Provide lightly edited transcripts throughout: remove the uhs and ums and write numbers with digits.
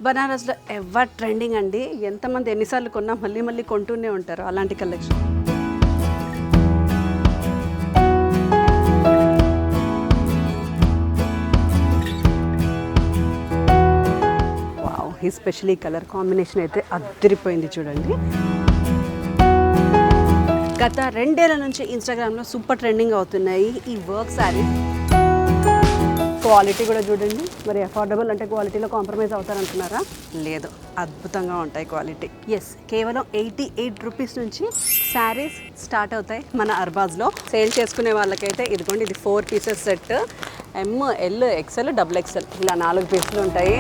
బనారస్లో ever trending అండి. ఎంతమంది ఎన్నిసార్లు కొన్నా మళ్ళీ మళ్ళీ కొంటూనే ఉంటారు అలాంటి collection. Wow, especially colour combination అయితే అదిరిపోయింది చూడండి. గత 2 ఏళ్ల నుంచి ఇన్స్టాగ్రామ్లో సూపర్ ట్రెండింగ్ అవుతున్నాయి ఈ వర్క్ శారీస్. క్వాలిటీ కూడా చూడండి. మరి అఫోర్డబుల్ అంటే క్వాలిటీలో కాంప్రమైజ్ అవుతారనుకున్నారా? లేదు, అద్భుతంగా ఉంటాయి క్వాలిటీ. ఎస్, కేవలం 88 రూపీస్ నుంచి శారీస్ స్టార్ట్ అవుతాయి మన అర్బాజ్లో. సేల్ చేసుకునే వాళ్ళకైతే ఇదిగోండి, ఇది 4 పీసెస్ సెట్. ఎమ్, ఎల్, ఎక్స్ఎల్, డబుల్ ఎక్స్ఎల్ ఇలా 4 పీసులు ఉంటాయి.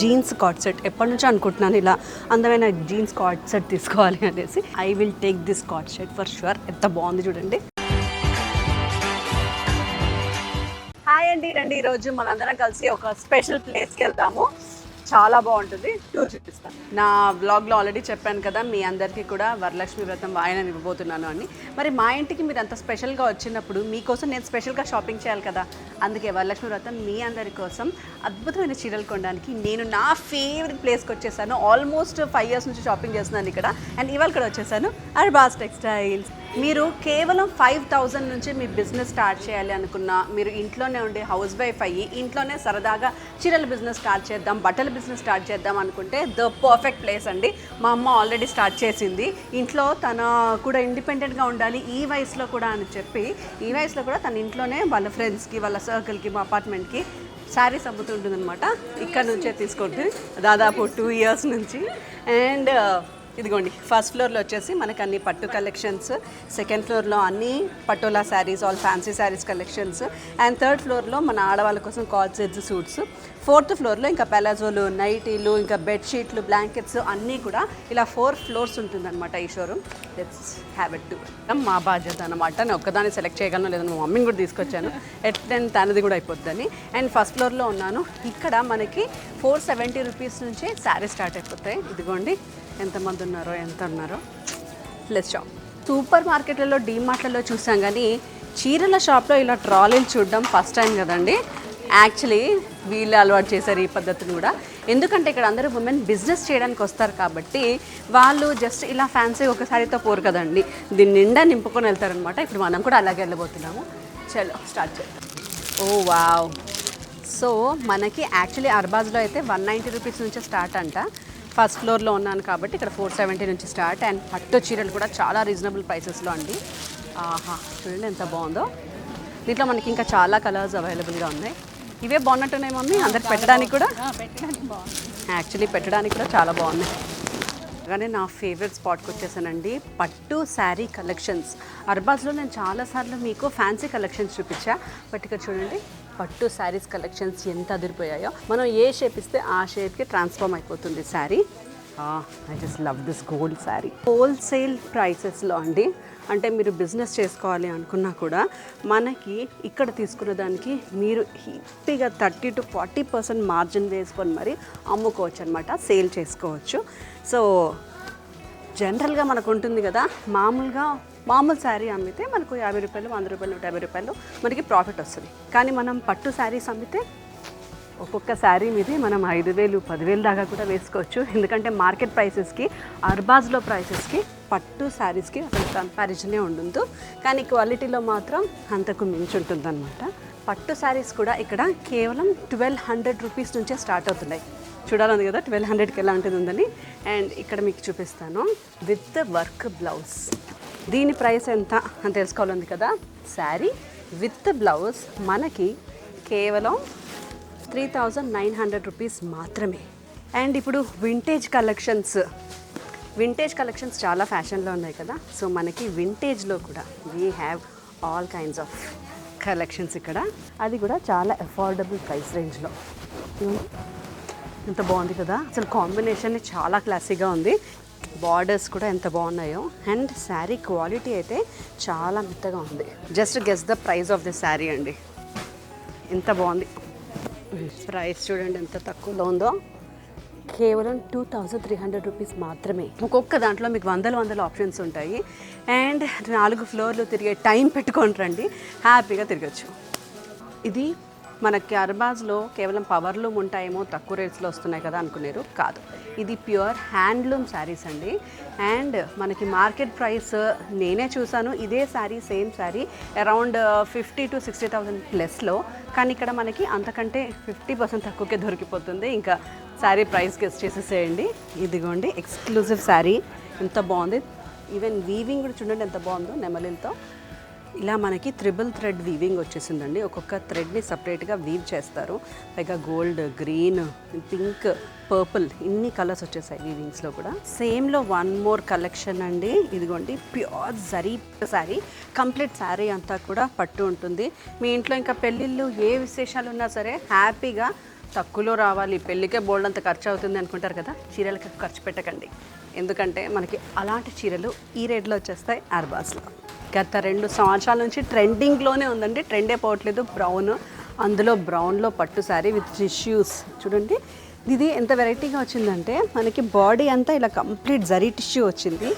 జీన్స్ కార్డ్ సెట్ ఎప్పటి నుంచో అనుకుంటున్నాను ఇలా అందమైన జీన్స్ కార్డ్ సెట్ తీసుకోవాలి అనేసి. I will take this card set for sure. ఎంత బాగుంది చూడండి. హాయ్ అండి, రండి. ఈరోజు మనందరం కలిసి ఒక స్పెషల్ ప్లేస్కి వెళ్తాము. చాలా బాగుంటుంది, టూర్ చూపిస్తాను. నా బ్లాగ్లో ఆల్రెడీ చెప్పాను కదా మీ అందరికీ కూడా వరలక్ష్మి వ్రతం వాయనం ఇవ్వబోతున్నాను అని. మరి మా ఇంటికి మీరు అంత స్పెషల్గా వచ్చినప్పుడు మీకోసం నేను స్పెషల్గా షాపింగ్ చేయాలి కదా. అందుకే వరలక్ష్మి వ్రతం మీ అందరి కోసం అద్భుతమైన చీరలు కొనడానికి నేను నా ఫేవరెట్ ప్లేస్కి వచ్చేసాను. ఆల్మోస్ట్ 5 years నుంచి షాపింగ్ చేస్తున్నాను ఇక్కడ. అండ్ ఇవాళ కూడా వచ్చేసాను అర్బాజ్ టెక్స్టైల్స్. మీరు కేవలం 5,000 నుంచి మీ బిజినెస్ స్టార్ట్ చేయాలి అనుకున్నా, మీరు ఇంట్లోనే ఉండి హౌస్ వైఫ్ అయ్యి ఇంట్లోనే సరదాగా చీరల బిజినెస్ స్టార్ట్ చేద్దాం, బట్టల బిజినెస్ స్టార్ట్ చేద్దాం అనుకుంటే ద పర్ఫెక్ట్ ప్లేస్ అండి. మా అమ్మ ఆల్రెడీ స్టార్ట్ చేసింది. ఇంట్లో తన కూడా ఇండిపెండెంట్గా ఉండాలి ఈ వయసులో కూడా అని చెప్పి, ఈ వయసులో కూడా తన ఇంట్లోనే వాళ్ళ ఫ్రెండ్స్కి, వాళ్ళ సర్కిల్కి, మా అపార్ట్మెంట్కి శారీస్ అమ్ముతుంటుంది అనమాట. ఇక్కడ నుంచే తీసుకుంటుంది దాదాపు 2 years నుంచి. అండ్ ఇదిగోండి, ఫస్ట్ ఫ్లోర్లో వచ్చేసి మనకు అన్ని పట్టు కలెక్షన్స్, సెకండ్ ఫ్లోర్లో అన్ని patola saris, all fancy saris collections, and third ఫ్లోర్లో మన ఆడవాళ్ళ కోసం కాల్ సెట్స్, సూట్స్, ఫోర్త్ ఫ్లోర్లో ఇంకా పెలాజోలు, నైటీలు, ఇంకా బెడ్షీట్లు, బ్లాంకెట్స్ అన్నీ కూడా ఇలా 4 floors ఉంటుందన్నమాట ఈ showroom. Let's have it to. మా బాధ్యత అనమాట. నేను ఒక్కదాన్ని సెలెక్ట్ చేయగలను, లేదని మా మమ్మీని కూడా తీసుకొచ్చాను, ఎట్లయినా తనది కూడా అయిపోద్దని. అండ్ ఫస్ట్ ఫ్లోర్లో ఉన్నాను. ఇక్కడ మనకి 470 రూపీస్ నుంచి శారీ స్టార్ట్ అయిపోతాయి. ఇదిగోండి, ఎంతమంది ఉన్నారో, ఎంత ఉన్నారో. Let's shop. సూపర్ మార్కెట్లలో, డీమార్ట్లలో చూసాం కానీ చీరల షాప్లో ఇలా ట్రాలీలు చూడడం ఫస్ట్ టైం కదండి. యాక్చువల్లీ వీళ్ళు అలవాటు చేశారు ఈ పద్ధతిని కూడా. ఎందుకంటే ఇక్కడ అందరూ ఉమెన్ బిజినెస్ చేయడానికి వస్తారు కాబట్టి వాళ్ళు జస్ట్ ఇలా ఫ్యాన్సీ ఒక సారీతో పోరు కదండి, దీన్ని నిండా నింపుకొని వెళ్తారనమాట. ఇప్పుడు మనం కూడా అలాగే వెళ్ళబోతున్నాము. చలో స్టార్ట్ చేద్దాం. ఓ వావ్. సో మనకి యాక్చువల్లీ అర్బాజ్లో అయితే 190 రూపీస్ నుంచి స్టార్ట్ అంట. ఫస్ట్ ఫ్లోర్లో ఉన్నాను కాబట్టి ఇక్కడ 470 నుంచి స్టార్ట్. అండ్ పట్టు చీరలు కూడా చాలా రీజనబుల్ ప్రైసెస్లో అండి. ఆహా, చూడండి ఎంత బాగుందో. దీంట్లో మనకి ఇంకా చాలా కలర్స్ అవైలబుల్గా ఉన్నాయి. ఇవే బాగున్నట్టున్నాయి మమ్మీ, అందరికి పెట్టడానికి కూడా. యాక్చువల్లీ పెట్టడానికి కూడా చాలా బాగున్నాయి. కానీ నా ఫేవరెట్ స్పాట్కి వచ్చేసానండి, పట్టు శారీ కలెక్షన్స్. అర్బాజ్లో నేను చాలాసార్లు మీకు ఫ్యాన్సీ కలెక్షన్స్ చూపించా, బట్ ఇక్కడ చూడండి పట్టు శారీస్ కలెక్షన్స్ ఎంత అదిరిపోయాయో. మనం ఏ షేప్ ఇస్తే ఆ షేప్కి ట్రాన్స్ఫార్మ్ అయిపోతుంది sari. I just love this gold sari. Wholesale ప్రైసెస్లో అండి. అంటే మీరు బిజినెస్ చేసుకోవాలి అనుకున్నా కూడా మనకి ఇక్కడ తీసుకున్న దానికి మీరు హ్యాపీగా 30 to 40% మార్జిన్ వేసుకొని మరి అమ్ముకోవచ్చు అనమాట, సేల్ చేసుకోవచ్చు. సో జనరల్గా మనకు ఉంటుంది కదా, మామూలు శారీ అమ్మితే మనకు 50 రూపాయలు, 100 రూపాయలు, 150 రూపాయలు మనకి ప్రాఫిట్ వస్తుంది. కానీ మనం పట్టు శారీస్ అమ్మితే ఒక్కొక్క శారీ మీద మనం 5,000, 10,000 దాకా కూడా వేసుకోవచ్చు. ఎందుకంటే మార్కెట్ ప్రైసెస్కి, అర్బాజ్లో ప్రైసెస్కి పట్టు శారీస్కి అసలు కంపారిజనే ఉండదు. కానీ క్వాలిటీలో మాత్రం అంతకు మించి ఉంటుందన్నమాట. పట్టు శారీస్ కూడా ఇక్కడ కేవలం 1,200 రూపీస్ నుంచే స్టార్ట్ అవుతున్నాయి. చూడాలని కదా 1,200కి ఎలా ఉంటుందని. అండ్ ఇక్కడ మీకు చూపిస్తాను విత్ వర్క్ బ్లౌజ్. దీని ప్రైస్ ఎంత అని తెలుసుకోవాలంది కదా. శారీ విత్ బ్లౌజ్ మనకి కేవలం 3,900 రూపీస్ మాత్రమే. అండ్ ఇప్పుడు వింటేజ్ కలెక్షన్స్ చాలా ఫ్యాషన్లో ఉన్నాయి కదా. సో మనకి వింటేజ్లో కూడా we have all kinds of collections ఇక్కడ. అది కూడా చాలా అఫోర్డబుల్ ప్రైస్ రేంజ్లో. ఎంత బాగుంది కదా, అసలు కాంబినేషన్ చాలా క్లాసీగా ఉంది. బార్డర్స్ కూడా ఎంత బాగున్నాయో. అండ్ శారీ క్వాలిటీ అయితే చాలా మెత్తగా ఉంది. Just guess the price of the sari అండి. ఎంత బాగుంది. ప్రైస్ చూడండి ఎంత తక్కువలో ఉందో. కేవలం 2300 రూపీస్ మాత్రమే. ఒక్కొక్క దాంట్లో మీకు వందల ఆప్షన్స్ ఉంటాయి. అండ్ 4 ఫ్లోర్లు తిరిగే టైం పెట్టుకొని రండి, హ్యాపీగా తిరగచ్చు. ఇది మనకి అర్బాజ్లో కేవలం పవర్లూమ్ ఉంటాయేమో, తక్కువ రేట్స్లో వస్తున్నాయి కదా అనుకున్నారు. కాదు, ఇది ప్యూర్ హ్యాండ్లూమ్ శారీస్ అండి. అండ్ మనకి మార్కెట్ ప్రైస్ నేనే చూసాను, ఇదే sari same sari around 50,000 to 60,000 ప్లస్లో. కానీ ఇక్కడ మనకి అంతకంటే 50% తక్కువకే దొరికిపోతుంది. ఇంకా శారీ ప్రైస్ గెస్ చేసేసేయండి. ఇదిగోండి ఎక్స్క్లూజివ్ శారీ, ఎంత బాగుంది. ఈవెన్ వీవింగ్ కూడా చూడండి ఎంత బాగుందో, నెమలితో ఇలా మనకి 3 థ్రెడ్ వీవింగ్ వచ్చేసిందండి. ఒక్కొక్క థ్రెడ్ని సపరేట్గా వీవ్ చేస్తారు. పైగా గోల్డ్, గ్రీన్, పింక్, పర్పుల్ ఇన్ని కలర్స్ వచ్చేసాయి వీవింగ్స్లో కూడా. సేమ్లో 1 more కలెక్షన్ అండి. ఇదిగోండి ప్యూర్ జరీ శారీ, కంప్లీట్ శారీ అంతా కూడా పట్టు ఉంటుంది. మీ ఇంట్లో ఇంకా పెళ్ళిళ్ళు ఏ విశేషాలు ఉన్నా సరే హ్యాపీగా తక్కువలో రావాలి, పెళ్ళికే బోల్డ్ అంత ఖర్చు అవుతుంది అనుకుంటారు కదా, చీరలకి ఖర్చు పెట్టకండి. ఎందుకంటే మనకి అలాంటి చీరలు ఈ రేట్లో వచ్చేస్తాయి అర్బాస్లో. గత 2 సంవత్సరాల నుంచి ట్రెండింగ్లోనే ఉందండి, ట్రెండే పోవట్లేదు. బ్రౌన్, అందులో బ్రౌన్లో పట్టు శారీ విత్ టిష్యూస్ చూడండి. ఇది ఎంత వెరైటీగా వచ్చిందంటే మనకి బాడీ అంతా ఇలా కంప్లీట్ జరీ టిష్యూ వచ్చింది.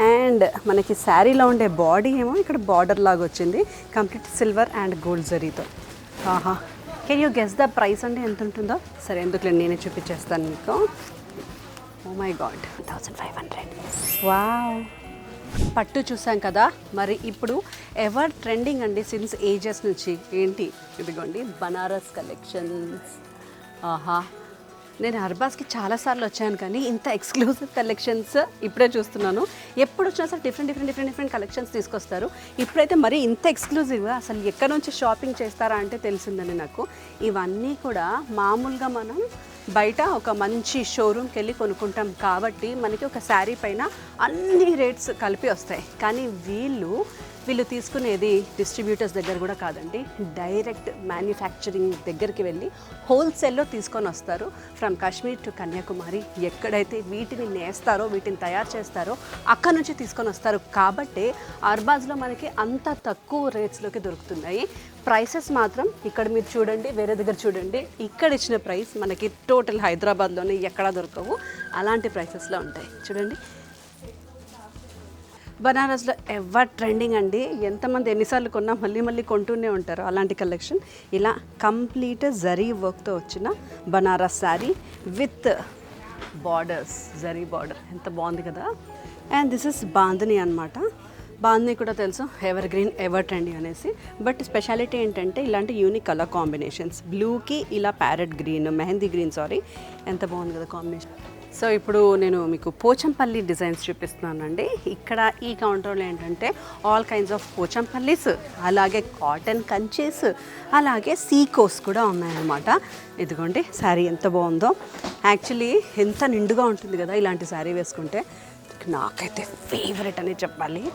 అండ్ మనకి శారీలో ఉండే బాడీ ఏమో ఇక్కడ బార్డర్ లాగా వచ్చింది, కంప్లీట్ సిల్వర్ అండ్ గోల్డ్ జరీతో. ఆహా, can you guess the price అండి ఎంత ఉంటుందో? సరే ఎందుకు నేనే చూపించేస్తాను మీకు. Oh my God, 1500. వావ్, పట్టు చూసాం కదా, మరి ఇప్పుడు ఎవర్ ట్రెండింగ్ అండి సిన్స్ ఏజెస్ నుంచి ఏంటి, ఇదిగోండి బనారస్ కలెక్షన్స్. ఆహా, నేను అర్బాస్కి చాలాసార్లు వచ్చాను కానీ ఇంత ఎక్స్క్లూజివ్ కలెక్షన్స్ ఇప్పుడే చూస్తున్నాను. ఎప్పుడు వచ్చినా సరే డిఫరెంట్ కలెక్షన్స్ తీసుకొస్తారు. ఇప్పుడైతే మరి ఇంత ఎక్స్క్లూజివ్గా అసలు ఎక్కడి నుంచి షాపింగ్ చేస్తారా అంటే తెలిసిందని నాకు. ఇవన్నీ కూడా మామూలుగా మనం బయట ఒక మంచి షోరూమ్కి వెళ్ళి కొనుక్కుంటాం కాబట్టి మనకి ఒక శారీ పైన అన్ని రేట్స్ కలిపి వస్తాయి. కానీ వీళ్ళు తీసుకునేది డిస్ట్రిబ్యూటర్స్ దగ్గర కూడా కాదండి, డైరెక్ట్ మ్యానుఫ్యాక్చరింగ్ దగ్గరికి వెళ్ళి హోల్సేల్లో తీసుకొని వస్తారు. ఫ్రమ్ కాశ్మీర్ టు కన్యాకుమారి ఎక్కడైతే వీటిని నేస్తారో, వీటిని తయారు చేస్తారో అక్కడ నుంచి తీసుకొని వస్తారు. కాబట్టి అర్బాజ్లో మనకి అంత తక్కువ రేట్స్లోకి దొరుకుతున్నాయి. ప్రైసెస్ మాత్రం ఇక్కడ మీరు చూడండి, వేరే దగ్గర చూడండి, ఇక్కడ ఇచ్చిన ప్రైస్ మనకి టోటల్ హైదరాబాద్లోనే ఎక్కడా దొరకవు, అలాంటి ప్రైసెస్లో ఉంటాయి. చూడండి బనారస్లో ఎవర్ ట్రెండింగ్ అండి, ఎంతమంది ఎన్నిసార్లు కొన్నా మళ్ళీ కొంటూనే ఉంటారు అలాంటి కలెక్షన్. ఇలా కంప్లీట్ జరీ వర్క్తో వచ్చిన Banaras sari with borders, zari border ఎంత బాగుంది కదా. అండ్ దిస్ ఇస్ బాందిని అనమాట. బాందిని కూడా తెలుసు, ఎవర్ గ్రీన్ ఎవర్ ట్రెండింగ్ అనేసి. బట్ స్పెషాలిటీ ఏంటంటే ఇలాంటి యూనిక్ కలర్ కాంబినేషన్స్, బ్లూకి ఇలా parrot green, mehndi green, sorry ఎంత బాగుంది కదా కాంబినేషన్. సో ఇప్పుడు నేను మీకు పోచంపల్లి డిజైన్స్ చూపిస్తున్నానండి. ఇక్కడ ఈ కౌంటర్లో ఏంటంటే ఆల్ కైండ్స్ ఆఫ్ పోచంపల్లీస్, అలాగే కాటన్ కంచీస్, అలాగే సీకోస్ కూడా ఉన్నాయన్నమాట. ఇదిగోండి శారీ ఎంత బాగుందో. యాక్చువల్లీ ఎంత నిండుగా ఉంటుంది కదా ఇలాంటి శారీ వేసుకుంటే, నాకైతే ఫేవరెట్ అని చెప్పాలి.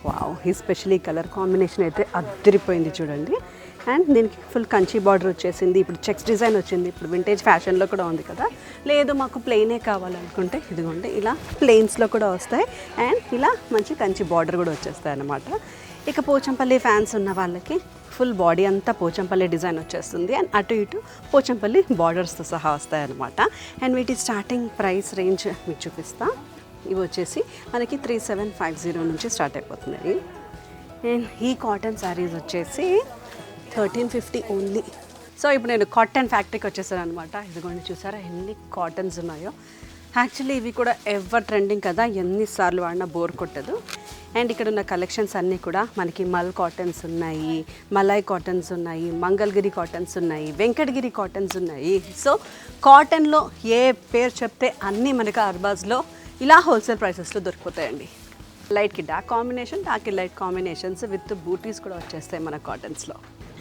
వావ్, ఎస్పెషల్లీ కలర్ కాంబినేషన్ అయితే అద్దరిపోయింది చూడండి. అండ్ దీనికి ఫుల్ కంచి బార్డర్ వచ్చేసింది. ఇప్పుడు చెక్స్ డిజైన్ వచ్చింది, ఇప్పుడు వింటేజ్ ఫ్యాషన్లో కూడా ఉంది కదా. లేదు మాకు ప్లెయినే కావాలనుకుంటే ఇదిగోండి ఇలా ప్లెయిన్స్లో కూడా వస్తాయి. అండ్ ఇలా మంచి కంచి బార్డర్ కూడా వచ్చేస్తాయి అన్నమాట. ఇక పోచంపల్లి ఫ్యాన్స్ ఉన్న వాళ్ళకి ఫుల్ బాడీ అంతా పోచంపల్లి డిజైన్ వచ్చేస్తుంది. అండ్ అటు ఇటు పోచంపల్లి బార్డర్స్తో సహా వస్తాయి అన్నమాట. అండ్ వీటి స్టార్టింగ్ ప్రైస్ రేంజ్ మీకు చూపిస్తా. ఇవి వచ్చేసి మనకి 3750 నుంచి స్టార్ట్ అయిపోతున్నాయి. అండ్ ఈ కాటన్ శారీస్ వచ్చేసి 1350 ఓన్లీ. సో ఇప్పుడు నేను కాటన్ ఫ్యాక్టరీకి వచ్చేసాను అనమాట. ఇదిగోండి చూసారా ఎన్ని కాటన్స్ ఉన్నాయో. యాక్చువల్లీ ఇవి కూడా ఎవర్ ట్రెండింగ్ కదా, ఎన్నిసార్లు వాడినా బోర్ కొట్టదు. అండ్ ఇక్కడ ఉన్న కలెక్షన్స్ అన్నీ కూడా మనకి మల్ కాటన్స్ ఉన్నాయి, మలాయ్ కాటన్స్ ఉన్నాయి, మంగళగిరి కాటన్స్ ఉన్నాయి, వెంకటగిరి కాటన్స్ ఉన్నాయి. సో కాటన్లో ఏ పేరు చెప్తే అన్నీ మనకి అర్బాజ్లో ఇలా హోల్సేల్ ప్రైసెస్లో దొరికిపోతాయండి. లైట్కి డార్క్ కాంబినేషన్, డార్క్కి లైట్ కాంబినేషన్స్ విత్ బూటీస్ కూడా వచ్చేస్తాయి మన కాటన్స్లో.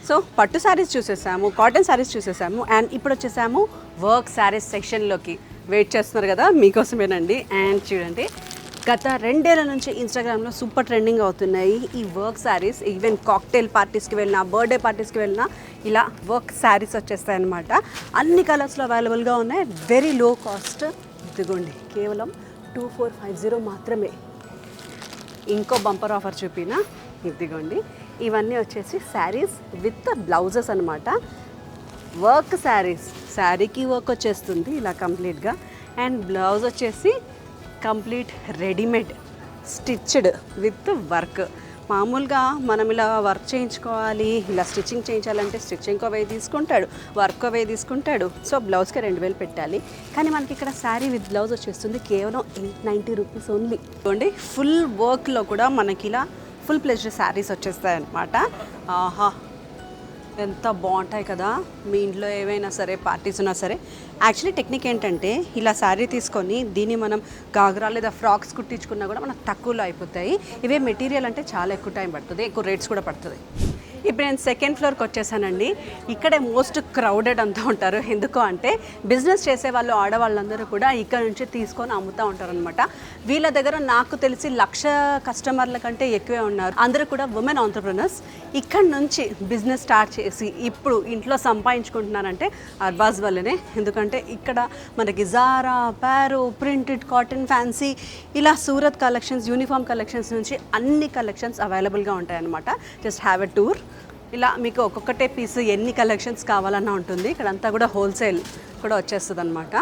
సో పట్టు శారీస్ చూసేసాము, కాటన్ శారీస్ చూసేసాము. అండ్ ఇప్పుడు వచ్చేసాము వర్క్ శారీస్ సెక్షన్లోకి. వెయిట్ చేస్తున్నారు కదా, మీకోసమేనండి. అండ్ చూడండి గత 2 ఏళ్ల నుంచి ఇన్స్టాగ్రామ్లో సూపర్ ట్రెండింగ్ అవుతున్నాయి ఈ వర్క్ శారీస్. ఈవెన్ కాక్టైల్ పార్టీస్కి వెళ్ళినా, బర్త్డే పార్టీస్కి వెళ్ళినా ఇలా వర్క్ శారీస్ వచ్చేస్తాయన్నమాట. అన్ని కలర్స్లో అవైలబుల్గా ఉన్నాయి, వెరీ లో కాస్ట్. ఇదిగోండి కేవలం 2450 మాత్రమే. ఇంకో బంపర్ ఆఫర్ చూపినా, ఇదిగోండి ఇవన్నీ వచ్చేసి శారీస్ విత్ బ్లౌజెస్ అనమాట. వర్క్ శారీస్, శారీకి వర్క్ వచ్చేస్తుంది ఇలా కంప్లీట్గా. అండ్ బ్లౌజ్ వచ్చేసి complete readymade stitched with work. మామూలుగా మనం ఇలా వర్క్ చేయించుకోవాలి, ఇలా స్టిచ్చింగ్ చేయించాలంటే స్టిచ్చింగ్ అవే తీసుకుంటాడు, వర్క్ అవే తీసుకుంటాడు. సో బ్లౌజ్కి 2000 పెట్టాలి. కానీ మనకి ఇక్కడ శారీ విత్ బ్లౌజ్ వచ్చేస్తుంది కేవలం 890 రూపీస్ ఓన్లీ. చూడండి ఫుల్ వర్క్లో కూడా మనకి ఇలా ఫుల్ ప్లెజ్డ్ శారీస్ వచ్చేస్తాయి అన్నమాట. ఆహా ఎంత బాగుంటాయి కదా. మీ ఇంట్లో ఏవైనా సరే పార్టీస్ ఉన్నా సరే, యాక్చువల్లీ టెక్నిక్ ఏంటంటే ఇలా శారీ తీసుకొని దీన్ని మనం గాగ్రా లేదా ఫ్రాక్స్ కుట్టించుకున్నా కూడా మనకు తక్కువలో అయిపోతాయి. ఇవే మెటీరియల్ అంటే చాలా ఎక్కువ టైం పడుతుంది, ఎక్కువ రేట్స్ కూడా పడుతుంది. ఇప్పుడు నేను సెకండ్ ఫ్లోర్కి వచ్చేసానండి. ఇక్కడే మోస్ట్ క్రౌడెడ్ అంతా ఉంటారు. ఎందుకు అంటే బిజినెస్ చేసే వాళ్ళు, ఆడవాళ్ళందరూ కూడా ఇక్కడ నుంచి తీసుకొని అమ్ముతూ ఉంటారు అనమాట. వీళ్ళ దగ్గర నాకు తెలిసి 1,00,000 కస్టమర్ల కంటే ఎక్కువే ఉన్నారు. అందరూ కూడా ఉమెన్ ఆంటర్ప్రెనర్స్. ఇక్కడ నుంచి బిజినెస్ స్టార్ట్ చేసి ఇప్పుడు ఇంట్లో సంపాదించుకుంటున్నారంటే అర్బాజ్ వల్లనే. ఎందుకంటే ఇక్కడ మనకి జారా, ప్యారో, ప్రింటెడ్, కాటన్, ఫ్యాన్సీ ఇలా సూరత్ కలెక్షన్స్, యూనిఫామ్ కలెక్షన్స్ నుంచి అన్ని కలెక్షన్స్ అవైలబుల్గా ఉంటాయన్నమాట. Just have a tour. ఇలా మీకు ఒక్కొక్కటే పీస్ ఎన్ని కలెక్షన్స్ కావాలన్నా ఉంటుంది. ఇక్కడంతా కూడా హోల్సేల్ కూడా వచ్చేస్తుంది అనమాట.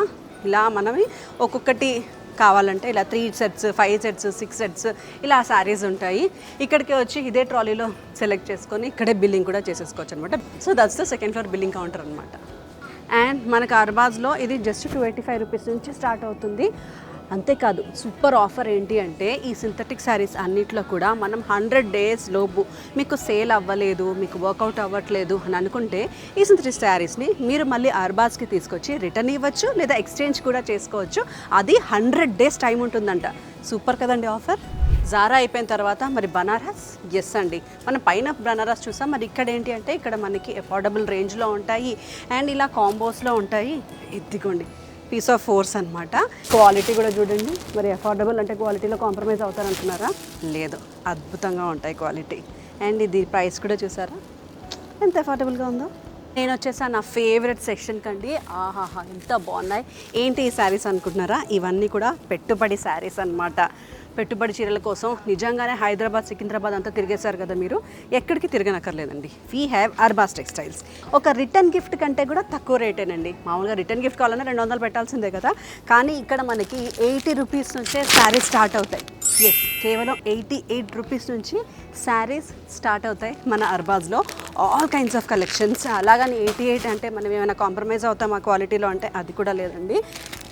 ఇలా మనవి ఒక్కొక్కటి కావాలంటే ఇలా 3 సెట్స్, 5 సెట్స్, 6 సెట్స్ ఇలా శారీస్ ఉంటాయి. ఇక్కడికి వచ్చి ఇదే ట్రాలీలో సెలెక్ట్ చేసుకొని ఇక్కడే బిల్లింగ్ కూడా చేసేసుకోవచ్చు అనమాట. So that's the second floor billing counter అనమాట. అండ్ మనకు అర్బాజ్లో ఇది జస్ట్ 285 రూపీస్ నుంచి స్టార్ట్ అవుతుంది. అంతేకాదు సూపర్ ఆఫర్ ఏంటి అంటే ఈ సింథటిక్ శారీస్ అన్నిట్లో కూడా మనం 100 డేస్ లోపు మీకు సేల్ అవ్వలేదు, మీకు వర్కౌట్ అవ్వట్లేదు అని అనుకుంటే ఈ సింథటిక్ శారీస్ని మీరు మళ్ళీ అర్బాజ్కి తీసుకొచ్చి రిటర్న్ ఇవ్వచ్చు లేదా ఎక్స్చేంజ్ కూడా చేసుకోవచ్చు. అది 100 డేస్ టైం ఉంటుందంట. సూపర్ కదండి ఆఫర్. జారా అయిపోయిన తర్వాత మరి బనారస్. ఎస్ అండి, మనం పైన బనారస్ చూసాం. మరి ఇక్కడ ఏంటి అంటే ఇక్కడ మనకి అఫోర్డబుల్ రేంజ్లో ఉంటాయి అండ్ ఇలా కాంబోస్లో ఉంటాయి. ఇదిగోండి పీస్ ఆఫ్ ఫోర్స్ అనమాట. క్వాలిటీ కూడా చూడండి. మరి అఫోర్డబుల్ అంటే క్వాలిటీలో కాంప్రమైజ్ అవుతారనుకున్నారా? లేదు, అద్భుతంగా ఉంటాయి క్వాలిటీ. అండ్ ఇది ప్రైస్ కూడా చూసారా ఎంత అఫోర్డబుల్గా ఉందో. నేను వచ్చేసా నా ఫేవరెట్ సెక్షన్ కండి. ఆహాహా ఎంత బాగున్నాయి. ఏంటి ఈ శారీస్ అనుకుంటున్నారా? ఇవన్నీ కూడా పెట్టుబడి శారీస్ అనమాట. పెట్టుబడి చీరల కోసం నిజంగానే హైదరాబాద్, సికింద్రాబాద్ అంతా తిరిగేశారు కదా మీరు, ఎక్కడికి తిరగనక్కర్లేదండి. We have Arbaz textiles. ఒక రిటర్న్ గిఫ్ట్ కంటే కూడా తక్కువ రేటేనండి. మామూలుగా రిటర్న్ గిఫ్ట్ కావాలన్నా 200 పెట్టాల్సిందే కదా. కానీ ఇక్కడ మనకి 80 రూపీస్ నుంచే శారీస్ స్టార్ట్ అవుతాయి. ఎస్, కేవలం 88 రూపీస్ నుంచి శారీస్ స్టార్ట్ అవుతాయి మన అర్బాజ్లో. All kinds of collections. అలాగని 88 అంటే మనం ఏమైనా కాంప్రమైజ్ అవుతాం ఆ క్వాలిటీలో అంటే అది కూడా లేదండి.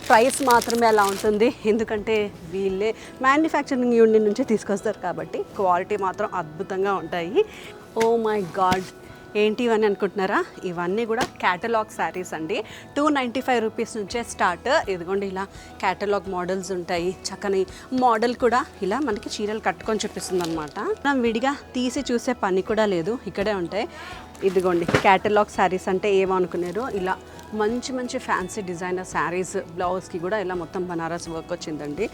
ప్రైస్ మాత్రమే అలా ఉంటుంది. ఎందుకంటే వీళ్ళే మ్యానుఫ్యాక్చరింగ్ యూనిట్ నుంచి తీసుకొస్తారు కాబట్టి క్వాలిటీ మాత్రం అద్భుతంగా ఉంటాయి. ఓ మై గాడ్, ఏంటి ఇవన్నీ అనుకుంటున్నారా? ఇవన్నీ కూడా క్యాటలాగ్ శారీస్ అండి. 295 రూపీస్ నుంచే స్టార్ట్. ఇదిగోండి ఇలా క్యాటలాగ్ మోడల్స్ ఉంటాయి. చక్కని మోడల్ కూడా ఇలా మనకి చీరలు కట్టుకొని చూపిస్తుంది అనమాట. మనం విడిగా తీసి చూసే పని కూడా లేదు, ఇక్కడే ఉంటాయి. ఇదిగోండి క్యాటలాగ్ శారీస్ అంటే ఏమనుకున్నారు, ఇలా మంచి మంచి ఫ్యాన్సీ డిజైనర్ శారీస్. బ్లౌజ్కి కూడా ఇలా మొత్తం బనారస్ వర్క్ వచ్చిందండి.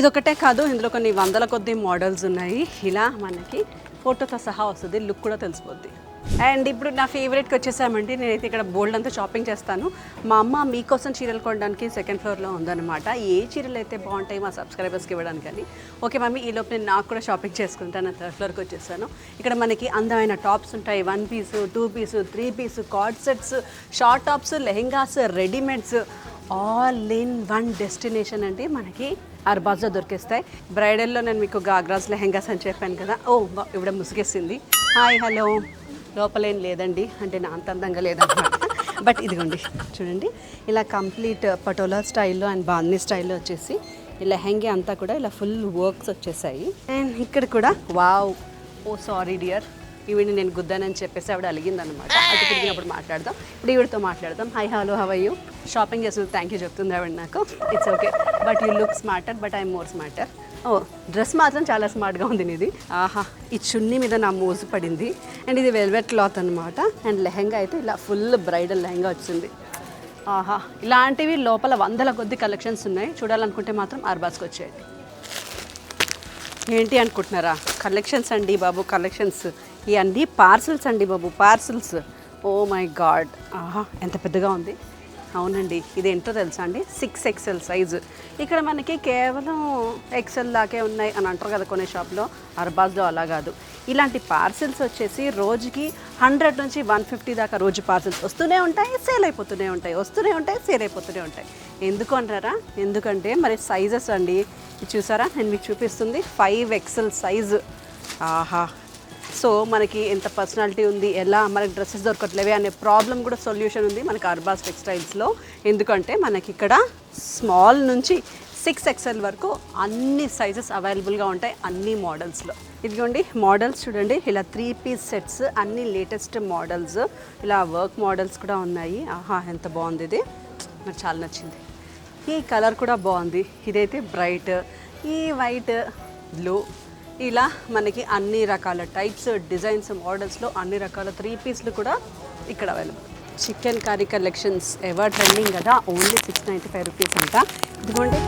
ఇదొకటే కాదు, ఇందులో కొన్ని 100 కొద్ది మోడల్స్ ఉన్నాయి. ఇలా మనకి ఫోటోతో సహా వస్తుంది, లుక్ కూడా తెలిసిపోద్ది. అండ్ ఇప్పుడు నా ఫేవరెట్కి వచ్చేసామండి. నేనైతే ఇక్కడ బోల్డ్ అంతా షాపింగ్ చేస్తాను. మా అమ్మ మీకోసం చీరలు కొనడానికి సెకండ్ ఫ్లోర్లో ఉందన్నమాట. ఏ చీరలు అయితే బాగుంటాయి మా సబ్స్క్రైబర్స్కి ఇవ్వడానికి అని. ఓకే మమ్మీ, ఈ లోపు నేను నాకు కూడా షాపింగ్ చేసుకుంటాను. థర్డ్ ఫ్లోర్కి వచ్చేసాను. ఇక్కడ మనకి అందమైన టాప్స్ ఉంటాయి. 1 piece, 2 piece, 3 piece, co-ord sets, short tops, lehengas, readymades, all in one destination అండి మనకి అర్బాజ్లో దొరికేస్తాయి. బ్రైడల్లో నేను మీకు గాగ్రాస్, లెహెంగాస్ అని చెప్పాను కదా. ఓ ఇవిడ ముసుగేసింది. Hi hello. లోపలేం లేదండి, అంటే నా అంత అందంగా లేదన్నమాట. బట్ ఇదిగోండి చూడండి, ఇలా కంప్లీట్ పటోలా స్టైల్లో అండ్ బాందీ స్టైల్లో వచ్చేసి ఈ లెహెంగా అంతా కూడా ఇలా ఫుల్ వర్క్స్ వచ్చేసాయి. అండ్ ఇక్కడ కూడా వావ్. ఓ సారీ డియర్, ఈవిడిని నేను గుద్దానని చెప్పేసి ఆవిడ అలిగిందనమాట. అటు తిరిగినప్పుడు మాట్లాడదాం. ఇప్పుడు ఈవిడతో మాట్లాడదాం. Hi hello, how are you? Shopping చేసినందుకు థ్యాంక్ యూ చెప్తుంది ఆవిడ నాకు. It's okay, but you look smarter, but I'm more smarter. ఓ డ్రెస్ మాత్రం చాలా స్మార్ట్గా ఉంది నీది. ఆహా, ఈ చున్నీ మీద నా మోజు పడింది. అండ్ ఇది వెల్వెట్ క్లాత్ అనమాట. అండ్ లెహెంగా అయితే ఇలా ఫుల్ బ్రైడల్ లెహెంగా వచ్చింది. ఆహా, ఇలాంటివి లోపల 100 కొద్ది కలెక్షన్స్ ఉన్నాయి. చూడాలనుకుంటే మాత్రం అర్బాజ్కి వచ్చేయండి. ఏంటి అనుకుంటున్నారా? కలెక్షన్స్ అండి బాబు, కలెక్షన్స్. ఇవన్నీ పార్సల్స్ అండి బాబు, పార్సల్స్. ఓ మై గాడ్, ఆహా ఎంత పెద్దగా ఉంది. అవునండి, ఇది ఏంటో తెలుసా అండి? 6XL size. ఇక్కడ మనకి కేవలం ఎక్సెల్ దాకే ఉన్నాయి అని అంటారు కదా కొన్ని షాప్లో. అర్బాజ్లో అలా కాదు. ఇలాంటి పార్సిల్స్ వచ్చేసి రోజుకి 100 నుంచి 150 దాకా రోజు పార్సిల్స్ వస్తూనే ఉంటాయి, సేల్ అయిపోతూనే ఉంటాయి, వస్తూనే ఉంటాయి, సేల్ అయిపోతూనే ఉంటాయి. ఎందుకు అంటారా? ఎందుకంటే మరి సైజెస్ అండి, ఇది చూసారా, నేను మీకు చూపిస్తుంది 5XL సైజు. ఆహా, సో మనకి ఎంత పర్సనాలిటీ ఉంది, ఎలా మనకి డ్రెస్సెస్ దొరకట్లేవే అనే ప్రాబ్లం కూడా సొల్యూషన్ ఉంది మనకి అర్బాస్ టెక్స్టైల్స్లో. ఎందుకంటే మనకి ఇక్కడ స్మాల్ నుంచి 6XL వరకు అన్ని సైజెస్ అవైలబుల్గా ఉంటాయి అన్ని మోడల్స్లో. ఇదిగోండి మోడల్స్ చూడండి, ఇలా 3 పీస్ సెట్స్, అన్ని లేటెస్ట్ మోడల్స్, ఇలా వర్క్ మోడల్స్ కూడా ఉన్నాయి. ఆహా, ఎంత బాగుంది ఇది, నాకు చాలా నచ్చింది. ఈ కలర్ కూడా బాగుంది, ఇదైతే బ్రైట్, ఈ వైట్, బ్లూ, ఇలా మనకి అన్ని రకాల టైప్స్, డిజైన్స్, మోడల్స్లో అన్ని రకాల 3 పీస్లు కూడా ఇక్కడ available. Chicken curry collections ever trending కదా, ఓన్లీ 695 రూపీస్ అంట. ఇదిగోండి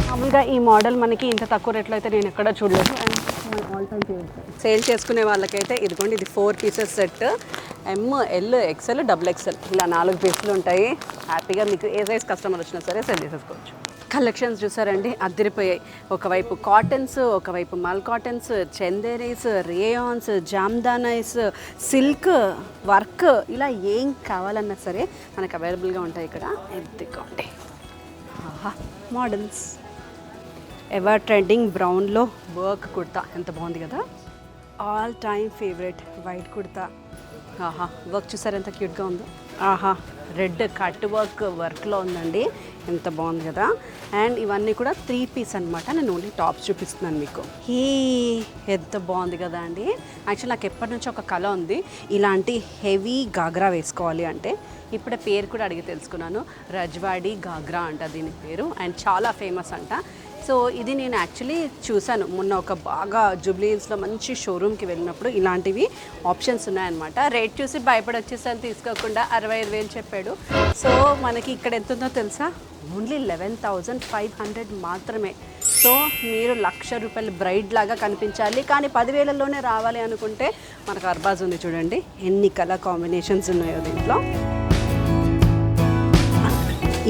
మామూలుగా ఈ మోడల్ మనకి ఇంత తక్కువ రేట్లో అయితే నేను ఎక్కడ చూడలేదు. And all time favourite sale చేసుకునే వాళ్ళకైతే ఇదిగోండి, ఇది 4 pieces set, ML, XL, XXL, ఇలా 4 పీసులు ఉంటాయి. హ్యాపీగా మీకు ఏ సైజ్ కస్టమర్ వచ్చినా సరే సెల్ చేసేసుకోవచ్చు. కలెక్షన్స్ చూసారండి, అద్దరిపోయాయి. ఒకవైపు కాటన్స్, ఒకవైపు mul cottons, Chanderis, rayons, Jamdanis, silk, work, ఇలా ఏం కావాలన్నా సరే మనకు అవైలబుల్గా ఉంటాయి ఇక్కడ. ఎత్తుకోండి మోడల్స్. ఎవర్ ట్రెండింగ్ బ్రౌన్లో వర్క్ కుర్తా, ఎంత బాగుంది కదా, all time favourite white kurta. ఆహా, వర్క్ చూసారు ఎంత క్యూట్గా ఉందో. ఆహా, రెడ్ కట్ వర్క్లో ఉందండి, ఎంత బాగుంది కదా. అండ్ ఇవన్నీ కూడా 3 పీస్ అనమాట. నేను ఓన్లీ టాప్స్ చూపిస్తున్నాను మీకు. ఈ ఎంత బాగుంది కదా అండి. యాక్చువల్ నాకు ఎప్పటి నుంచో ఒక కళ ఉంది, ఇలాంటి హెవీ గాగ్రా వేసుకోవాలి అంటే. ఇప్పుడే పేరు కూడా అడిగి తెలుసుకున్నాను, రజ్వాడి గాగ్రా అంట దీని పేరు, అండ్ చాలా ఫేమస్ అంట. సో ఇది నేను యాక్చువల్లీ చూశాను మొన్న ఒక బాగా జూబ్లీ హిల్స్లో మంచి షోరూమ్కి వెళ్ళినప్పుడు, ఇలాంటివి ఆప్షన్స్ ఉన్నాయన్నమాట. రేట్ చూసి భయపడి వచ్చేసాను, తీసుకోకుండా 65,000 చెప్పాడు. సో మనకి ఇక్కడ ఎంత ఉందో తెలుసా, ఓన్లీ 11,500 మాత్రమే. సో మీరు ₹1,00,000 బ్రైడ్ లాగా కనిపించాలి, కానీ 10,000లోనే రావాలి అనుకుంటే మనకు అర్బాజ్ ఉంది. చూడండి ఎన్ని కలర్ కాంబినేషన్స్ ఉన్నాయో దీంట్లో.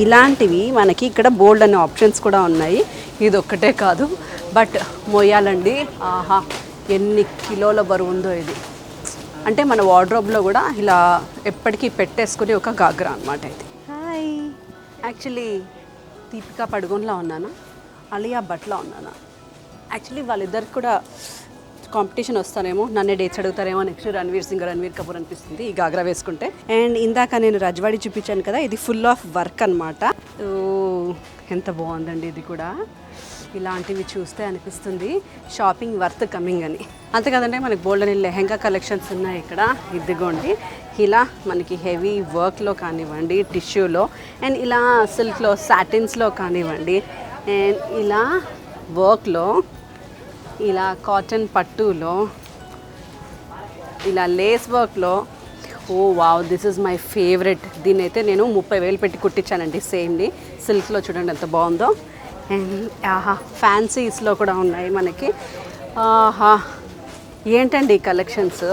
ఇలాంటివి మనకి ఇక్కడ బోల్డ్ అనే ఆప్షన్స్ కూడా ఉన్నాయి. ఇది ఒక్కటే కాదు, బట్ మోయాలండి. ఆహా, ఎన్ని కిలోల బరువు ఉందో ఇది. అంటే మన వార్డ్రోబ్లో కూడా ఇలా ఎప్పటికీ పెట్టేసుకుని ఒక గాగ్రా అనమాట ఇది. హాయ్, యాక్చువల్లీ దీపికా పడుగోన్లా ఉన్నానా, అలియా భట్లా ఉన్నానా? యాక్చువల్లీ వాళ్ళిద్దరికి కూడా కాంపిటీషన్ వస్తానేమో, నన్నే డేట్స్ అడుగుతారేమో నెక్స్ట్ రణ్వీర్ సింగ్, రణ్వీర్ కపూర్ అనిపిస్తుంది ఈ గాగ్రా వేసుకుంటే. అండ్ ఇందాక నేను రజ్వాడి చూపించాను కదా, ఇది ఫుల్ ఆఫ్ వర్క్ అనమాట. ఎంత బాగుందండి ఇది కూడా. ఇలాంటివి చూస్తే అనిపిస్తుంది షాపింగ్ వర్త్ కమింగ్ అని. అంతే కదండి, మనకి బోల్డ్ అని లెహెంగా కలెక్షన్స్ ఉన్నాయి ఇక్కడ. ఇదిగోండి ఇలా మనకి హెవీ వర్క్లో కానివ్వండి, టిష్యూలో, అండ్ ఇలా సిల్క్లో, సాటిన్స్లో కానివ్వండి, అండ్ ఇలా వర్క్లో, ఇలా కాటన్ పట్టులో, ఇలా లేస్ వర్క్లో. Oh wow, this is my favourite. దీన్ని అయితే నేను 30,000 పెట్టి కుట్టించానండి సేమ్ని. సిల్క్లో చూడండి ఎంత బాగుందో. అండ్ ఆహా, ఫ్యాన్సీస్లో కూడా ఉన్నాయి మనకి. ఆహా, ఏంటండి ఈ కలెక్షన్స్,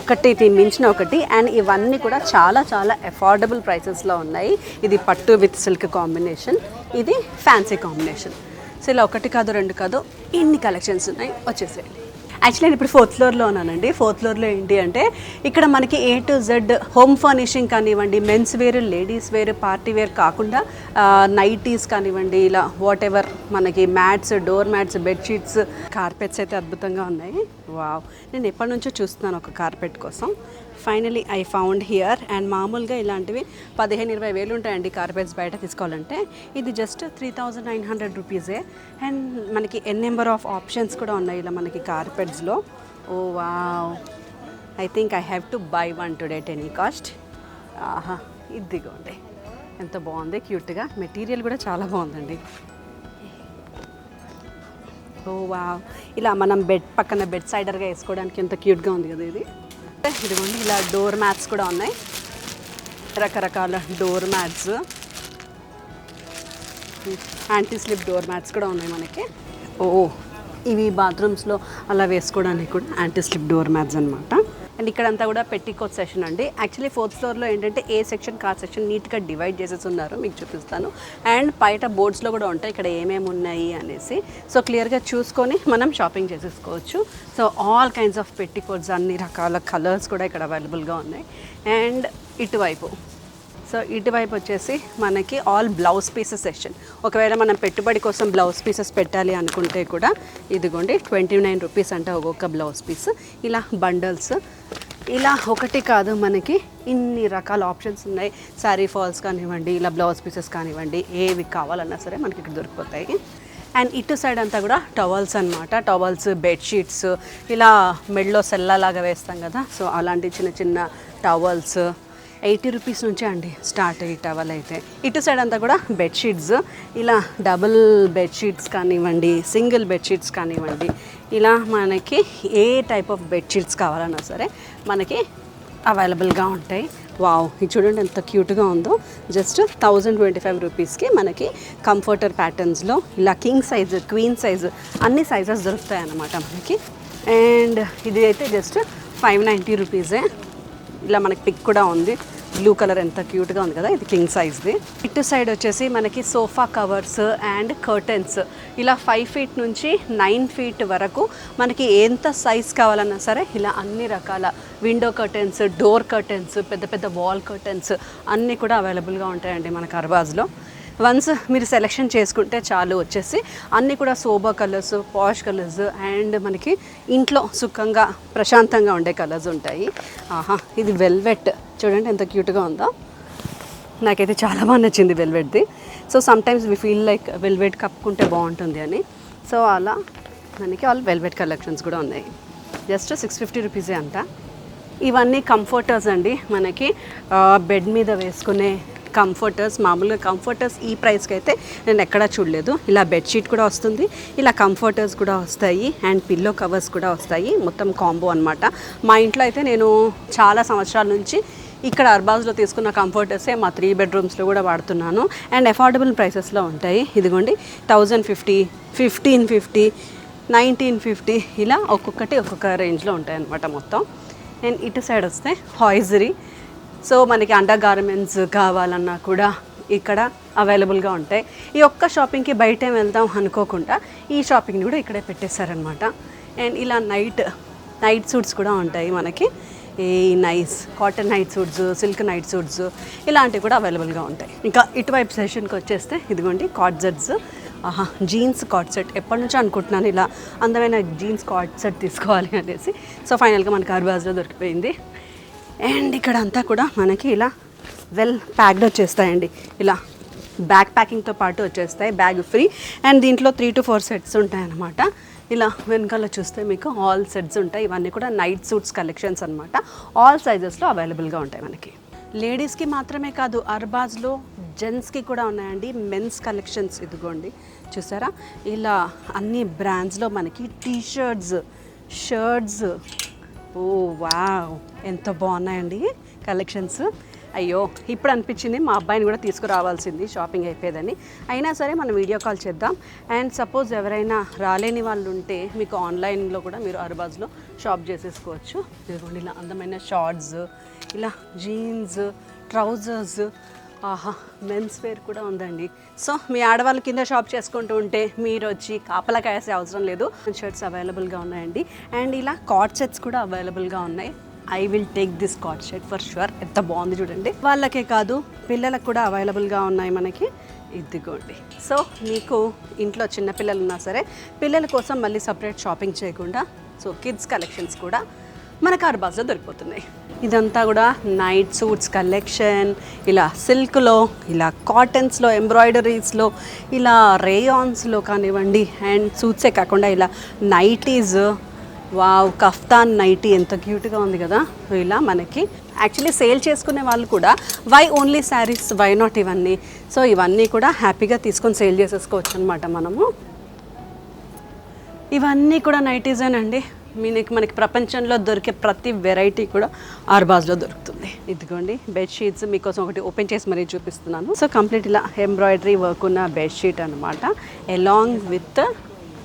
ఒకటి మించిన ఒకటి. అండ్ ఇవన్నీ కూడా చాలా చాలా అఫోర్డబుల్ ప్రైసెస్లో ఉన్నాయి. ఇది పట్టు విత్ సిల్క్ కాంబినేషన్, ఇది ఫ్యాన్సీ కాంబినేషన్. సో ఇలా ఒకటి కాదు, 2 కాదు, ఇన్ని కలెక్షన్స్ ఉన్నాయి, వచ్చేసేయండి. యాక్చువల్లీ నేను ఇప్పుడు 4th ఫ్లోర్లో ఉన్నానండి. 4th ఫ్లోర్లో ఏంటి అంటే ఇక్కడ మనకి A to Z home furnishing కానివ్వండి, men's wear, ladies wear, party wear కాకుండా నైటీస్ కానివ్వండి, ఇలా వాట్ ఎవర్ మనకి mats, door mats, bedsheets, carpets అయితే అద్భుతంగా ఉన్నాయి. వావ్, నేను ఎప్పటి నుంచో చూస్తున్నాను ఒక కార్పెట్ కోసం. Finally I found here. And మామూలుగా ఇలాంటివి 15-20 వేలు ఉంటాయండి కార్పెట్స్ బయట తీసుకోవాలంటే. ఇది జస్ట్ 3,900 రూపీసే. అండ్ మనకి నెంబర్ ఆఫ్ ఆప్షన్స్ కూడా ఉన్నాయి ఇలా మనకి కార్పెట్స్లో. Oh wow, I think I have to buy one today at any cost. ఆహా, ఇదిగోండి ఎంత బాగుంది క్యూట్గా. మెటీరియల్ కూడా చాలా బాగుందండి. ఓ వావ్, ఇలా మనం బెడ్ పక్కన బెడ్ సైడర్గా వేసుకోవడానికి ఎంత క్యూట్గా ఉంది కదా ఇది. ఇదిగోండి ఇలా డోర్ మ్యాట్స్ కూడా ఉన్నాయి, రకరకాల door mats, anti slip door mats కూడా ఉన్నాయి మనకి. ఓ, ఇవి బాత్రూమ్స్లో అలా వేసుకోవడానికి కూడా యాంటీ స్లిప్ డోర్ మ్యాట్స్ అనమాట. అండ్ ఇక్కడంతా కూడా పెట్టికోట్ సెక్షన్ అండి. యాక్చువల్లీ 4th ఫ్లోర్లో ఏంటంటే ఏ సెక్షన్ కా సెక్షన్ నీట్గా డివైడ్ చేసేసి ఉన్నారు, మీకు చూపిస్తాను. అండ్ బయట బోర్డ్స్లో కూడా ఉంటాయి ఇక్కడ ఏమేమి ఉన్నాయి అనేసి. సో క్లియర్గా చూసుకొని మనం షాపింగ్ చేసేసుకోవచ్చు. So all kinds of petticoats, అన్ని రకాల కలర్స్ కూడా ఇక్కడ అవైలబుల్గా ఉన్నాయి. అండ్ ఇటువైపు. సో ఇటువైపు వచ్చేసి మనకి ఆల్ బ్లౌజ్ పీసెస్ సెక్షన్. ఒకవేళ మనం పెట్టుబడి కోసం బ్లౌజ్ పీసెస్ పెట్టాలి అనుకుంటే కూడా ఇదిగోండి 29 రూపీస్ అంటే ఒక్కొక్క బ్లౌజ్ పీస్. ఇలా బండల్స్, ఇలా ఒకటి కాదు మనకి ఇన్ని రకాల ఆప్షన్స్ ఉన్నాయి. శారీ ఫాల్స్ కానివ్వండి, ఇలా బ్లౌజ్ పీసెస్ కానివ్వండి, ఏవి కావాలన్నా సరే మనకి ఇక్కడ దొరికిపోతాయి. అండ్ ఇటు సైడ్ అంతా కూడా టవల్స్ అనమాట. టవల్స్, బెడ్షీట్స్, ఇలా మెడలో సెల్లలాగా వేస్తాం కదా, సో అలాంటి చిన్న చిన్న టవల్స్ 80 రూపీస్ నుంచే అండి స్టార్ట్ అయ్యి టవల్ అయితే. ఇటు సైడ్ అంతా కూడా బెడ్షీట్స్, ఇలా డబుల్ బెడ్షీట్స్ కానివ్వండి, సింగిల్ బెడ్షీట్స్ కానివ్వండి, ఇలా మనకి ఏ టైప్ ఆఫ్ బెడ్షీట్స్ కావాలన్నా సరే మనకి అవైలబుల్గా ఉంటాయి. వావ్, ఇది చూడండి ఎంత క్యూట్గా ఉందో. జస్ట్ 1025 రూపీస్కి మనకి కంఫర్టర్ ప్యాటర్న్స్లో ఇలా కింగ్ సైజ్, క్వీన్ సైజ్ అన్ని సైజెస్ దొరుకుతాయి అన్నమాట మనకి. అండ్ ఇది అయితే జస్ట్ 590 రూపీసే. ఇలా మనకి పిక్ కూడా ఉంది, బ్లూ కలర్ ఎంత క్యూట్గా ఉంది కదా, ఇది కింగ్ సైజ్ది. ఇటు సైడ్ వచ్చేసి మనకి సోఫా కవర్స్ అండ్ కర్టెన్స్, ఇలా 5 ఫీట్ నుంచి 9 ఫీట్ వరకు మనకి ఎంత సైజ్ కావాలన్నా సరే ఇలా అన్ని రకాల విండో కర్టెన్స్, డోర్ కర్టెన్స్, పెద్ద పెద్ద వాల్ కర్టెన్స్ అన్నీ కూడా అవైలబుల్గా ఉంటాయండి మనకు అర్బాజ్లో. వన్స్ మీరు సెలెక్షన్ చేసుకుంటే చాలు, వచ్చేసి అన్నీ కూడా soba colours, posh colours and మనకి ఇంట్లో సుఖంగా ప్రశాంతంగా ఉండే కలర్స్ ఉంటాయి. ఆహా, ఇది వెల్వెట్ చూడండి ఎంత క్యూట్గా ఉందో. నాకైతే చాలా బాగా నచ్చింది వెల్వెట్ది. So sometimes we feel like velvet కప్పుకుంటే బాగుంటుంది అని. సో అలా మనకి ఆల్ వెల్వెట్ కలెక్షన్స్ కూడా ఉన్నాయి. జస్ట్ 650 రూపీసే అంట. ఇవన్నీ కంఫర్టర్స్ అండి, మనకి బెడ్ మీద వేసుకునే కంఫర్టర్స్. మామూలుగా కంఫర్టర్స్ ఈ ప్రైస్కి అయితే నేను ఎక్కడా చూడలేదు. ఇలా బెడ్షీట్ కూడా వస్తుంది, ఇలా కంఫర్టర్స్ కూడా వస్తాయి అండ్ పిల్లో కవర్స్ కూడా వస్తాయి. మొత్తం కాంబో అనమాట. మా ఇంట్లో అయితే నేను చాలా సంవత్సరాల నుంచి ఇక్కడ అర్బాజ్లో తీసుకున్న కంఫర్టర్సే మా 3 బెడ్రూమ్స్లో కూడా వాడుతున్నాను. అండ్ అఫోర్డబుల్ ప్రైసెస్లో ఉంటాయి. ఇదిగోండి 1050, 1550, 1950 ఇలా ఒక్కొక్కటి ఒక్కొక్క రేంజ్లో ఉంటాయి అన్నమాట మొత్తం. అండ్ ఇటు సైడ్ వస్తే హాయిజరీ. సో మనకి అండర్ గార్మెంట్స్ కావాలన్నా కూడా ఇక్కడ అవైలబుల్గా ఉంటాయి. ఈ ఒక్క షాపింగ్కి బయట వెళ్దాం అనుకోకుండా ఈ షాపింగ్ని కూడా ఇక్కడే పెట్టేశారనమాట. అండ్ ఇలా నైట్ సూట్స్ కూడా ఉంటాయి మనకి. ఈ nice cotton night suits, silk night suits ఇలాంటివి కూడా అవైలబుల్గా ఉంటాయి. ఇంకా ఇటువైపు సెషన్కి వచ్చేస్తే ఇదిగోండి కాట్ సెట్స్. ఆహా, జీన్స్ కాట్ సెట్ ఎప్పటి నుంచో అనుకుంటున్నాను ఇలా అందమైన జీన్స్ కాట్ సెట్ తీసుకోవాలి అనేసి. సో ఫైనల్గా మనకి అర్బాజ్లో దొరికిపోయింది. అండ్ ఇక్కడ అంతా కూడా మనకి ఇలా వెల్ ప్యాక్డ్ వచ్చేస్తాయండి. ఇలా బ్యాక్ ప్యాకింగ్తో పాటు వచ్చేస్తాయి, బ్యాగ్ ఫ్రీ. అండ్ దీంట్లో 3 to 4 సెట్స్ ఉంటాయన్నమాట. ఇలా వెనకాల చూస్తే మీకు ఆల్ సెట్స్ ఉంటాయి. ఇవన్నీ కూడా నైట్ సూట్స్ కలెక్షన్స్ అనమాట. ఆల్ సైజెస్లో అవైలబుల్గా ఉంటాయి మనకి. లేడీస్కి మాత్రమే కాదు, అర్బాజ్లో జెంట్స్కి కూడా ఉన్నాయండి మెన్స్ కలెక్షన్స్. ఇదిగోండి చూసారా, ఇలా అన్ని బ్రాండ్స్లో మనకి టీషర్ట్స్, షర్ట్స్. ఓ వావ్, ఎంత బాగున్నాయండి కలెక్షన్స్. అయ్యో, ఇప్పుడు అనిపించింది మా అబ్బాయిని కూడా తీసుకురావాల్సింది షాపింగ్ అయిపోయేదని. అయినా సరే మనం వీడియో కాల్ చేద్దాం. అండ్ సపోజ్ ఎవరైనా రాలేని వాళ్ళు ఉంటే మీకు ఆన్లైన్లో కూడా మీరు అర్బాజ్లో షాప్ చేసేసుకోవచ్చు. ఇదిగోండి ఇలా అందమైన షార్ట్స్, ఇలా జీన్స్, ట్రౌజర్స్. ఆహా, మెన్స్ వేర్ కూడా ఉందండి. సో మీ ఆడవాళ్ళ కింద షాప్ చేసుకుంటూ ఉంటే మీరు వచ్చి కాపలా కాయాల్సిన అవసరం లేదు. షర్ట్స్ అవైలబుల్గా ఉన్నాయండి. అండ్ ఇలా కాట్ సెట్స్ కూడా అవైలబుల్గా ఉన్నాయి. I will take this co-ord set for sure. ఎంత బాగుంది చూడండి. వాళ్ళకే కాదు పిల్లలకు కూడా అవైలబుల్గా ఉన్నాయి మనకి. ఇదిగోండి. సో మీకు ఇంట్లో చిన్నపిల్లలు ఉన్నా సరే పిల్లల కోసం మళ్ళీ సపరేట్ షాపింగ్ చేయకుండా సో కిడ్స్ కలెక్షన్స్ కూడా మనకు అర్బాజ్లో దొరికిపోతున్నాయి. ఇదంతా కూడా నైట్ సూట్స్ కలెక్షన్. ఇలా సిల్క్లో, ఇలా కాటన్స్లో, ఎంబ్రాయిడరీస్లో, ఇలా రేయాన్స్లో కానివ్వండి. అండ్ సూట్సే కాకుండా ఇలా నైటీస్. వావ్, కఫ్తాన్ నైటీ ఎంత క్యూట్గా ఉంది కదా. ఇలా మనకి యాక్చువల్లీ సేల్ చేసుకునే వాళ్ళు కూడా why only saris, why not ఇవన్నీ. సో ఇవన్నీ కూడా హ్యాపీగా తీసుకొని సేల్ చేసేసుకోవచ్చు అనమాట మనము. ఇవన్నీ కూడా నైటీసేనండి. మనకి ప్రపంచంలో దొరికే ప్రతి వెరైటీ కూడా అర్బాజ్లో దొరుకుతుంది. ఇదిగోండి బెడ్షీట్స్ మీకోసం ఒకటి ఓపెన్ చేసి మరీ చూపిస్తున్నాను. సో కంప్లీట్ ఇలా ఎంబ్రాయిడరీ వర్క్ ఉన్న బెడ్షీట్ అనమాట. Along with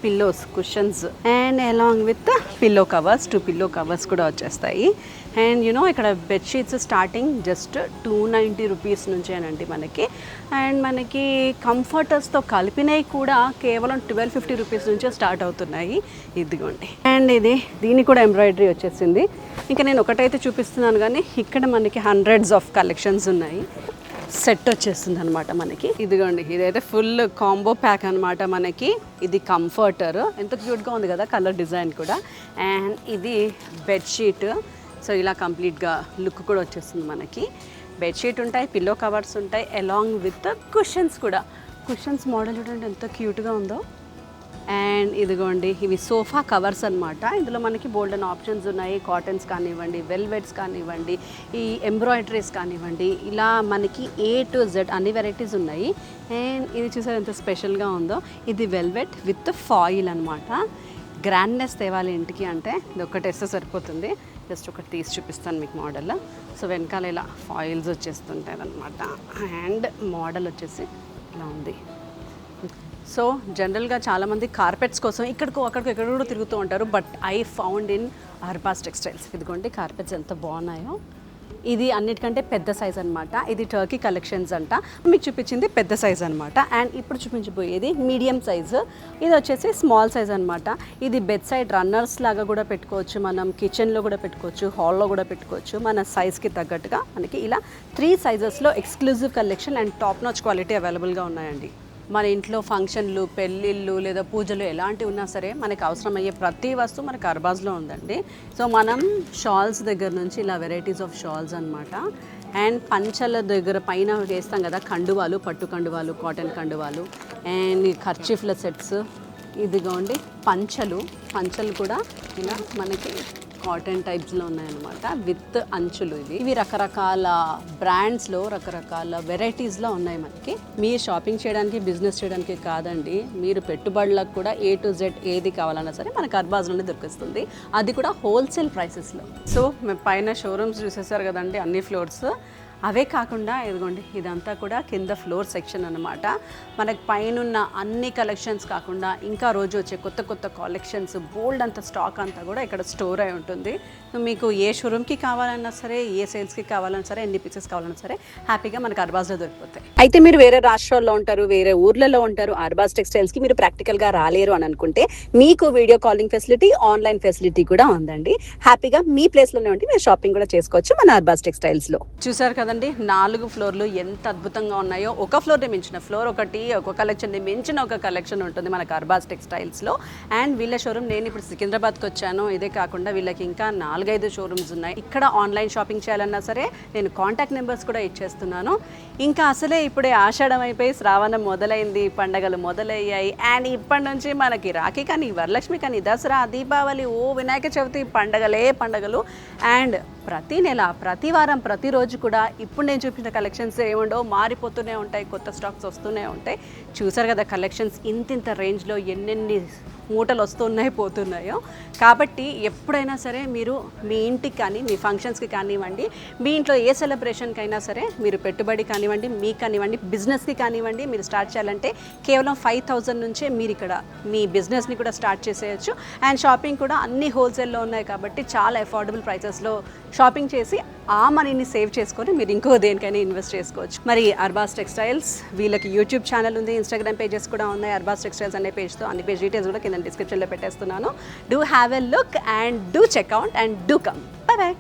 pillows, cushions and along with pillow covers. 2 pillow covers కూడా వచ్చేస్తాయి. అండ్ ఇక్కడ బెడ్షీట్స్ స్టార్టింగ్ జస్ట్ 290 రూపీస్ నుంచేనండి మనకి. అండ్ మనకి కంఫర్టర్స్తో కలిపినవి కూడా కేవలం 1250 రూపీస్ నుంచే స్టార్ట్ అవుతున్నాయి. ఇదిగోండి. అండ్ దీనికి కూడా ఎంబ్రాయిడరీ వచ్చేసింది. ఇంకా నేను ఒకటైతే చూపిస్తున్నాను కానీ ఇక్కడ మనకి హండ్రెడ్స్ ఆఫ్ కలెక్షన్స్ ఉన్నాయి. సెట్ వచ్చేస్తుంది అనమాట మనకి. ఇదిగోండి, ఇదైతే ఫుల్ కాంబో ప్యాక్ అనమాట మనకి. ఇది కంఫర్టర్, ఎంత క్యూట్గా ఉంది కదా కలర్ డిజైన్ కూడా. అండ్ ఇది బెడ్షీట్. సో ఇలా కంప్లీట్గా లుక్ కూడా వచ్చేస్తుంది మనకి. బెడ్షీట్ ఉంటాయి, పిల్లో కవర్స్ ఉంటాయి, అలాంగ్ విత్ కుషన్స్ కూడా. కుషన్స్ మోడల్ చూడండి ఎంత క్యూట్గా ఉందో. అండ్ ఇదిగోండి, ఇవి సోఫా కవర్స్ అనమాట. ఇందులో మనకి బోల్డెన్ ఆప్షన్స్ ఉన్నాయి. కాటన్స్ కానివ్వండి, వెల్వెట్స్ కానివ్వండి, ఈ ఎంబ్రాయిడరీస్ కానివ్వండి, ఇలా మనకి A to Z అన్ని వెరైటీస్ ఉన్నాయి. అండ్ ఇది చూసారు ఎంత స్పెషల్గా ఉందో. ఇది వెల్వెట్ విత్ ఫాయిల్ అనమాట. గ్రాండ్నెస్ తేవాలి ఇంటికి అంటే ఇది ఒకటి వేస్తే సరిపోతుంది. జస్ట్ ఒకటి తీసి చూపిస్తాను మీకు మోడల్. సో వెనకాల ఇలా ఫాయిల్స్ వచ్చేస్తుంటాయి అనమాట. అండ్ మోడల్ వచ్చేసి ఇలా ఉంది. సో జనరల్గా చాలామంది కార్పెట్స్ కోసం ఇక్కడికో అక్కడికో ఎక్కడ కూడా తిరుగుతూ ఉంటారు. But I found in Arbaz textiles. ఇదిగోండి కార్పెట్స్ ఎంత బాగున్నాయో. ఇది అన్నిటికంటే పెద్ద సైజ్ అనమాట. ఇది టర్కీ కలెక్షన్స్ అంట. మీకు చూపించింది పెద్ద సైజ్ అనమాట. అండ్ ఇప్పుడు చూపించబోయేది మీడియం సైజు. ఇది వచ్చేసి స్మాల్ సైజ్ అనమాట. ఇది బెడ్ సైడ్ రన్నర్స్ లాగా కూడా పెట్టుకోవచ్చు, మనం కిచెన్లో కూడా పెట్టుకోవచ్చు, హాల్లో కూడా పెట్టుకోవచ్చు. మన సైజ్కి తగ్గట్టుగా మనకి ఇలా 3 సైజెస్లో exclusive collection and top notch quality అవైలబుల్గా ఉన్నాయండి. మన ఇంట్లో ఫంక్షన్లు, పెళ్ళిళ్ళు లేదా పూజలు ఎలాంటివి ఉన్నా సరే మనకు అవసరమయ్యే ప్రతి వస్తువు మనకు అర్బాస్లో ఉందండి. సో మనం షాల్స్ దగ్గర నుంచి ఇలా వెరైటీస్ ఆఫ్ షాల్స్ అనమాట. అండ్ పంచల దగ్గర పైన వేస్తాం కదా కండువాలు, పట్టు కండువాలు, కాటన్ కండువాలు, అండ్ కర్చీఫ్ల సెట్స్. ఇదిగోండి పంచలు కూడా ఇలా మనకి కాటన్ టైప్స్లో ఉన్నాయన్నమాట విత్ అంచులు. ఇవి రకరకాల బ్రాండ్స్లో రకరకాల వెరైటీస్లో ఉన్నాయి మనకి. మీరు షాపింగ్ చేయడానికి, బిజినెస్ చేయడానికి కాదండి, మీరు పెట్టుబడులకు కూడా A to Z ఏది కావాలన్నా సరే మనకు అర్బాస్లోనే దొరికిస్తుంది. అది కూడా హోల్సేల్ ప్రైసెస్లో. సో మేము పైన షోరూమ్స్ చూసేసారు కదండి, అన్ని ఫ్లోర్స్. అవే కాకుండా ఇదిగోండి ఇదంతా కూడా కింద ఫ్లోర్ సెక్షన్ అనమాట. మనకు పైన అన్ని కలెక్షన్స్ కాకుండా ఇంకా రోజు వచ్చే కొత్త కొత్త కలెక్షన్స్, బోల్డ్ అంత స్టాక్ అంతా కూడా ఇక్కడ స్టోర్ అయి ఉంటుంది. సో మీకు ఏ షోరూమ్కి కావాలన్నా సరే, ఏ సేల్స్కి కావాలన్నా సరే, ఎన్ని పీసెస్ కావాలన్నా సరే హ్యాపీగా మనకు అర్బాస్లో దొరికిపోతాయి. అయితే మీరు వేరే రాష్ట్రాల్లో ఉంటారు, వేరే ఊర్లలో ఉంటారు, అర్బాస్ టెక్స్టైల్స్కి మీరు ప్రాక్టికల్గా రాలేరు అని అనుకుంటే మీకు video calling facility, online facility కూడా ఉందండి. హ్యాపీగా మీ ప్లేస్లోనే ఉండి మీరు షాపింగ్ కూడా చేసుకోవచ్చు మన అర్బాస్ టెక్స్టైల్స్లో. చూసారు కదండి 4 ఫ్లోర్లు ఎంత అద్భుతంగా ఉన్నాయో. ఒక ఫ్లోర్ని మించిన ఫ్లోర్ ఒకటి, ఒక కలెక్షన్ని మించిన ఒక కలెక్షన్ ఉంటుంది మనకు అర్బాస్ టెక్స్టైల్స్లో. అండ్ వీళ్ళ షోరూమ్ నేను ఇప్పుడు సికింద్రాబాద్కి వచ్చాను. ఇదే కాకుండా వీళ్ళకి ఇంకా 4-5 షోరూమ్స్ ఉన్నాయి. ఇక్కడ ఆన్లైన్ షాపింగ్ చేయాలన్నా సరే నేను కాంటాక్ట్ నెంబర్స్ కూడా ఇచ్చేస్తున్నాను. ఇంకా అసలే ఇప్పుడే ఆషాఢం అయిపోయి శ్రావణం మొదలైంది, పండగలు మొదలయ్యాయి. అండ్ ఇప్పటి నుంచి మనకి రాఖీ కానీ, వరలక్ష్మి కానీ, దసరా, దీపావళి, వినాయక చవితి పండగలు. అండ్ ప్రతి నెల, ప్రతి వారం, ప్రతిరోజు కూడా ఇప్పుడు నేను చూపించిన కలెక్షన్స్ ఏముండో మారిపోతూనే ఉంటాయి, కొత్త స్టాక్స్ వస్తూనే ఉంటాయి. చూసారు కదా కలెక్షన్స్ ఇంత రేంజ్లో ఎన్నెన్ని మూటలు వస్తున్నాయి పోతున్నాయో. కాబట్టి ఎప్పుడైనా సరే మీరు మీ ఇంటికి కానీ, మీ ఫంక్షన్స్కి కానివ్వండి, మీ ఇంట్లో ఏ సెలబ్రేషన్కి అయినా సరే మీరు పెట్టుబడి కానివ్వండి, మీకు కానివ్వండి, బిజినెస్కి కానివ్వండి, మీరు స్టార్ట్ చేయాలంటే కేవలం 5,000 నుంచే మీరు ఇక్కడ మీ బిజినెస్ని కూడా స్టార్ట్ చేసేయచ్చు. అండ్ షాపింగ్ కూడా అన్ని హోల్సేల్లో ఉన్నాయి కాబట్టి చాలా అఫోర్డబుల్ ప్రైసెస్లో షాపింగ్ చేసి ఆ మనీని సేవ్ చేసుకొని మీరు ఇంకో దేనికైనా ఇన్వెస్ట్ చేసుకోవచ్చు. మరి అర్బాస్ టెక్స్టైల్స్ వీళ్ళకి యూట్యూబ్ ఛానల్ ఉంది, ఇన్స్టాగ్రామ్ పేజెస్ కూడా ఉన్నాయి. అర్బాస్ టెక్స్టైల్స్ అనే పేజ్తో అన్ని పేజ్ డీటెయిల్స్ కూడా కింద డిస్క్రిప్షన్లో పెట్టేస్తున్నాను. Do have a look and do checkout and do come. By by.